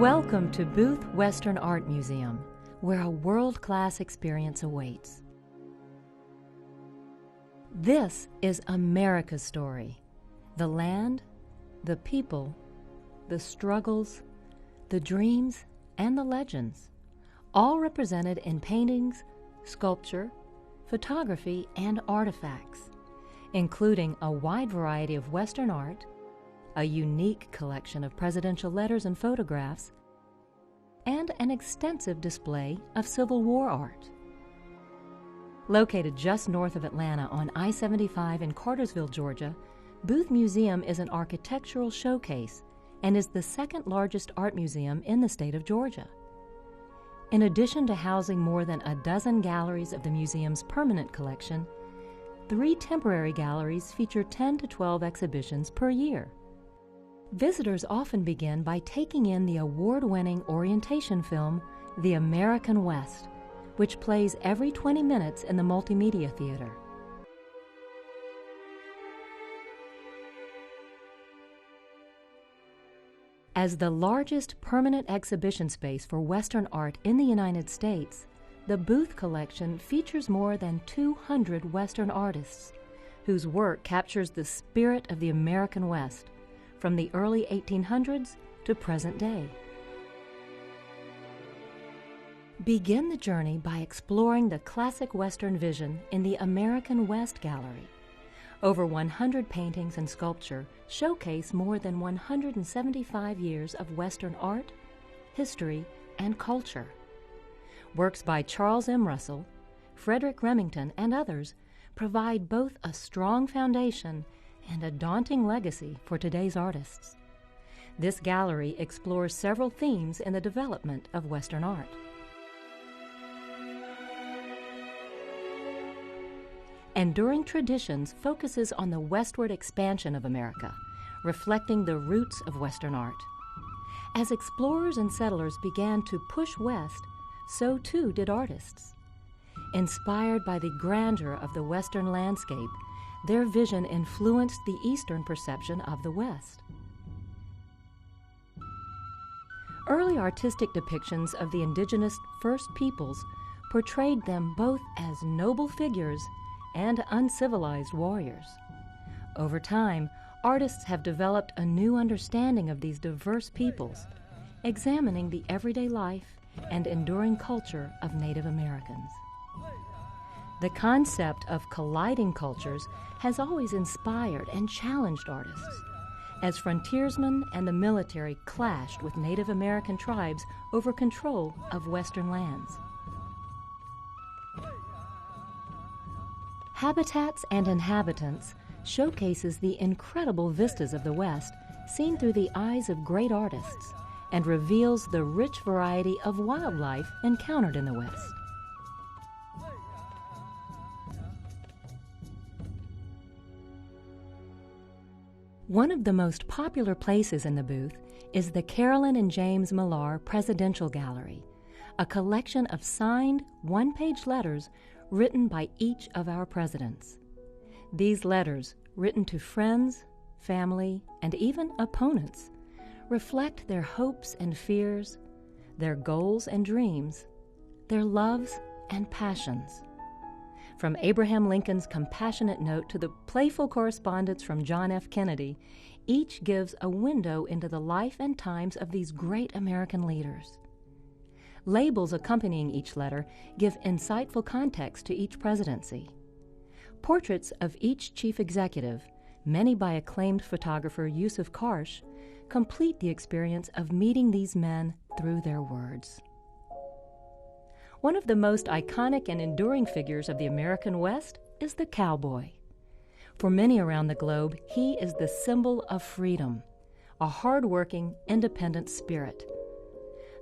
Welcome to Booth Western Art Museum, where a world-class experience awaits. This is America's story. The land, the people, the struggles, the dreams, and the legends, all represented in paintings, sculpture, photography, and artifacts, including a wide variety of Western art, a unique collection of presidential letters and photographs, and an extensive display of Civil War art. Located just north of Atlanta on I-75 in Cartersville, Georgia, Booth Museum is an architectural showcase and is the second largest art museum in the state of Georgia. In addition to housing more than a dozen galleries of the museum's permanent collection, 3 temporary galleries feature 10 to 12 exhibitions per year. Visitors often begin by taking in the award-winning orientation film, The American West, which plays every 20 minutes in the Multimedia Theater. As the largest permanent exhibition space for Western art in the United States, the Booth collection features more than 200 Western artists whose work captures the spirit of the American West, from the early 1800s to present day. Begin the journey by exploring the classic Western vision in the American West Gallery. Over 100 paintings and sculpture showcase more than 175 years of Western art, history, and culture. Works by Charles M. Russell, Frederick Remington, and others provide both a strong foundation and a daunting legacy for today's artists. This gallery explores several themes in the development of Western art. Enduring Traditions focuses on the westward expansion of America, reflecting the roots of Western art. As explorers and settlers began to push west, so too did artists. Inspired by the grandeur of the Western landscape, their vision influenced the Eastern perception of the West. Early artistic depictions of the indigenous First Peoples portrayed them both as noble figures and uncivilized warriors. Over time, artists have developed a new understanding of these diverse peoples, examining the everyday life and enduring culture of Native Americans. The concept of colliding cultures has always inspired and challenged artists, as frontiersmen and the military clashed with Native American tribes over control of Western lands. Habitats and Inhabitants showcases the incredible vistas of the West seen through the eyes of great artists and reveals the rich variety of wildlife encountered in the West. One of the most popular places in the Booth is the Carolyn and James Millar Presidential Gallery, a collection of signed one-page letters written by each of our presidents. These letters, written to friends, family, and even opponents, reflect their hopes and fears, their goals and dreams, their loves and passions. From Abraham Lincoln's compassionate note to the playful correspondence from John F. Kennedy, each gives a window into the life and times of these great American leaders. Labels accompanying each letter give insightful context to each presidency. Portraits of each chief executive, many by acclaimed photographer Yusuf Karsh, complete the experience of meeting these men through their words. One of the most iconic and enduring figures of the American West is the cowboy. For many around the globe, he is the symbol of freedom, a hard-working, independent spirit.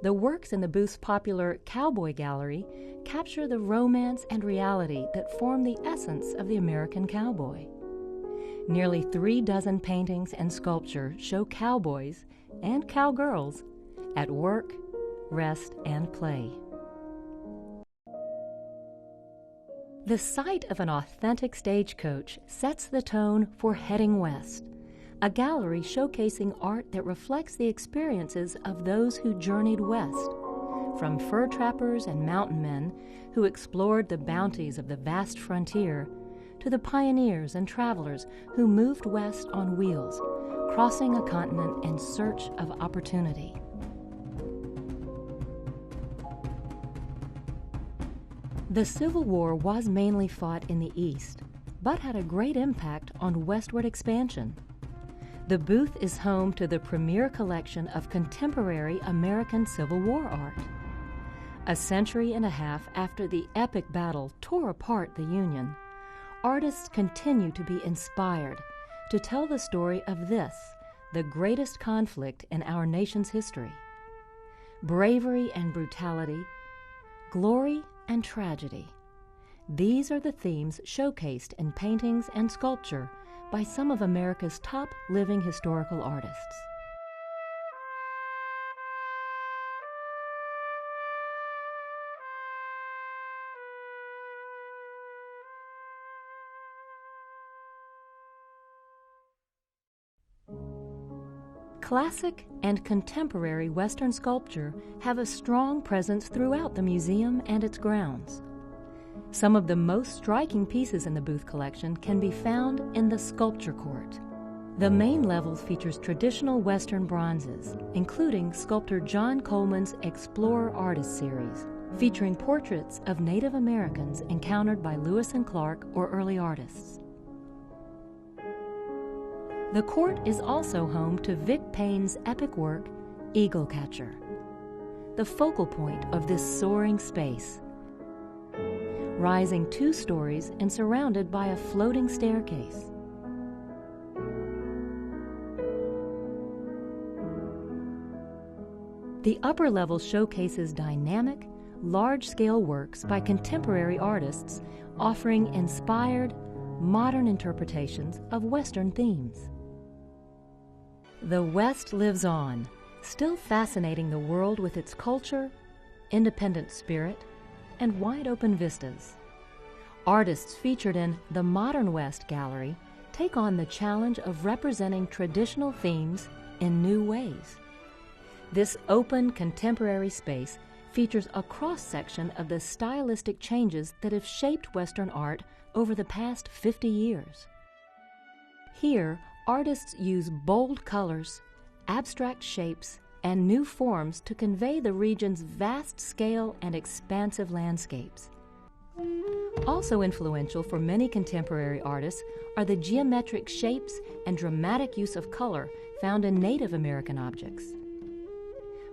The works in the Booth's popular Cowboy Gallery capture the romance and reality that form the essence of the American cowboy. Nearly 36 paintings and sculpture show cowboys and cowgirls at work, rest, and play. The sight of an authentic stagecoach sets the tone for heading west, a gallery showcasing art that reflects the experiences of those who journeyed west, from fur trappers and mountain men who explored the bounties of the vast frontier, to the pioneers and travelers who moved west on wheels, crossing a continent in search of opportunity. The Civil War was mainly fought in the East, but had a great impact on westward expansion. The booth is home to the premier collection of contemporary American Civil War art. A century and a half after the epic battle tore apart the Union, artists continue to be inspired to tell the story of this, the greatest conflict in our nation's history. Bravery and brutality, glory and tragedy. These are the themes showcased in paintings and sculpture by some of America's top living historical artists. Classic and contemporary Western sculpture have a strong presence throughout the museum and its grounds. Some of the most striking pieces in the Booth collection can be found in the Sculpture Court. The main level features traditional Western bronzes, including sculptor John Coleman's Explorer Artist Series, featuring portraits of Native Americans encountered by Lewis and Clark or early artists. The court is also home to Vic Payne's epic work, Eagle Catcher, the focal point of this soaring space. Rising 2 stories and surrounded by a floating staircase. The upper level showcases dynamic, large-scale works by contemporary artists offering inspired, modern interpretations of Western themes. The West lives on, still fascinating the world with its culture, independent spirit, and wide-open vistas. Artists featured in the Modern West Gallery take on the challenge of representing traditional themes in new ways. This open, contemporary space features a cross-section of the stylistic changes that have shaped Western art over the past 50 years. Here, artists use bold colors, abstract shapes, and new forms to convey the region's vast scale and expansive landscapes. Also influential for many contemporary artists are the geometric shapes and dramatic use of color found in Native American objects.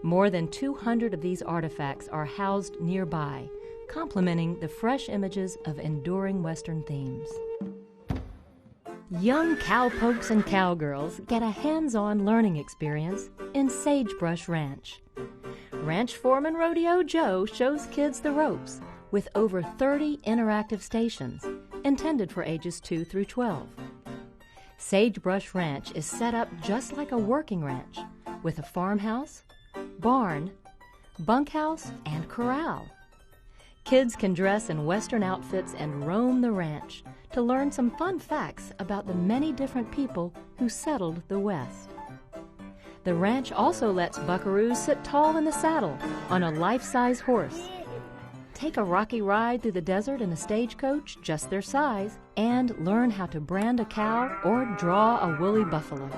More than 200 of these artifacts are housed nearby, complementing the fresh images of enduring Western themes. Young cowpokes and cowgirls get a hands-on learning experience in Sagebrush Ranch. Ranch foreman Rodeo Joe shows kids the ropes with over 30 interactive stations intended for ages 2 through 12. Sagebrush Ranch is set up just like a working ranch with a farmhouse, barn, bunkhouse, and corral. Kids can dress in Western outfits and roam the ranch to learn some fun facts about the many different people who settled the West. The ranch also lets buckaroos sit tall in the saddle on a life-size horse, take a rocky ride through the desert in a stagecoach just their size, and learn how to brand a cow or draw a woolly buffalo.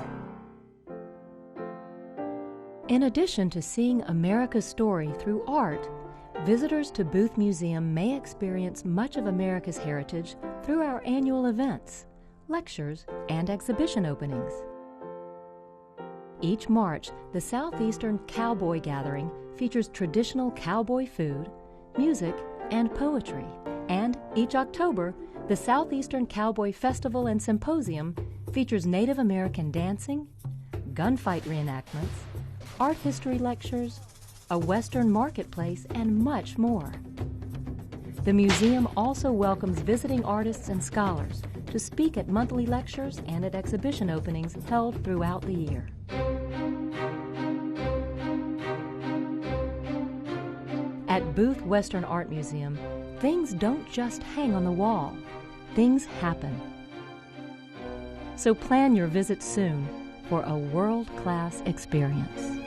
In addition to seeing America's story through art, visitors to Booth Museum may experience much of America's heritage through our annual events, lectures, and exhibition openings. Each March, the Southeastern Cowboy Gathering features traditional cowboy food, music, and poetry. And each October, the Southeastern Cowboy Festival and Symposium features Native American dancing, gunfight reenactments, art history lectures, a Western marketplace, and much more. The museum also welcomes visiting artists and scholars to speak at monthly lectures and at exhibition openings held throughout the year. At Booth Western Art Museum, things don't just hang on the wall. Things happen. So plan your visit soon for a world-class experience.